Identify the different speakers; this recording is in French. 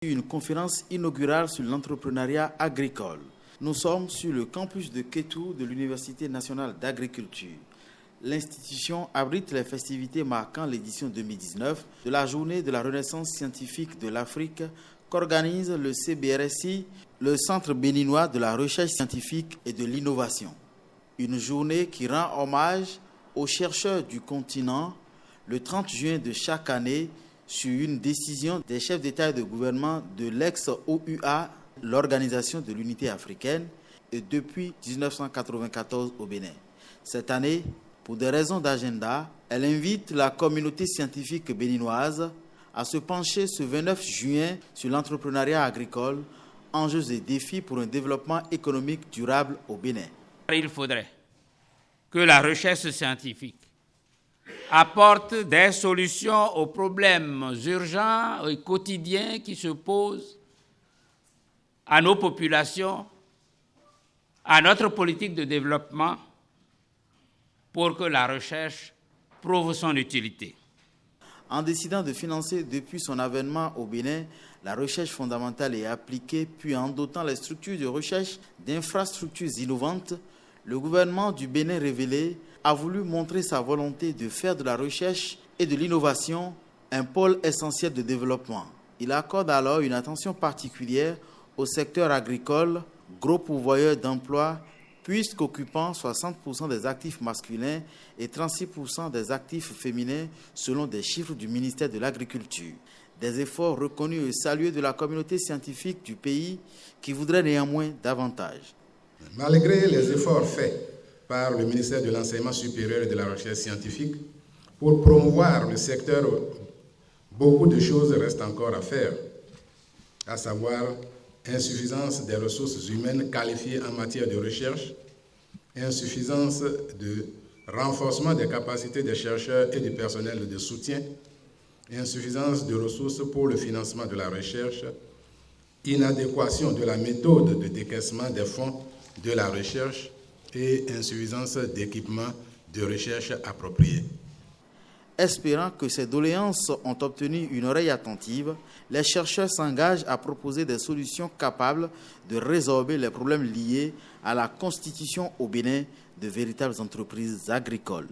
Speaker 1: Une conférence inaugurale sur l'entrepreneuriat agricole. Nous sommes sur le campus de Kétou de l'Université nationale d'agriculture. L'institution abrite les festivités marquant l'édition 2019 de la Journée de la Renaissance scientifique de l'Afrique qu'organise le CBRSI, le Centre béninois de la recherche scientifique et de l'innovation. Une journée qui rend hommage aux chercheurs du continent le 30 juin de chaque année sur une décision des chefs d'État et de gouvernement de l'ex-OUA, l'Organisation de l'Unité africaine, et depuis 1994 au Bénin. Cette année, pour des raisons d'agenda, elle invite la communauté scientifique béninoise à se pencher ce 29 juin sur l'entrepreneuriat agricole, enjeux et défis pour un développement économique durable au Bénin.
Speaker 2: Il faudrait que la recherche scientifique apporte des solutions aux problèmes urgents et quotidiens qui se posent à nos populations, à notre politique de développement, pour que la recherche prouve son utilité.
Speaker 1: En décidant de financer depuis son avènement au Bénin la recherche fondamentale et appliquée, puis en dotant les structures de recherche d'infrastructures innovantes, le gouvernement du Bénin révélé a voulu montrer sa volonté de faire de la recherche et de l'innovation un pôle essentiel de développement. Il accorde alors une attention particulière au secteur agricole, gros pourvoyeur d'emplois, puisqu'occupant 60% des actifs masculins et 36% des actifs féminins selon des chiffres du ministère de l'Agriculture. Des efforts reconnus et salués de la communauté scientifique du pays qui voudrait néanmoins davantage.
Speaker 3: Malgré les efforts faits par le ministère de l'Enseignement supérieur et de la Recherche scientifique pour promouvoir le secteur, beaucoup de choses restent encore à faire, à savoir insuffisance des ressources humaines qualifiées en matière de recherche, insuffisance de renforcement des capacités des chercheurs et du personnel de soutien, insuffisance de ressources pour le financement de la recherche, inadéquation de la méthode de décaissement des fonds de la recherche et insuffisance d'équipements de recherche appropriés.
Speaker 1: Espérant que ces doléances ont obtenu une oreille attentive, les chercheurs s'engagent à proposer des solutions capables de résorber les problèmes liés à la constitution au Bénin de véritables entreprises agricoles.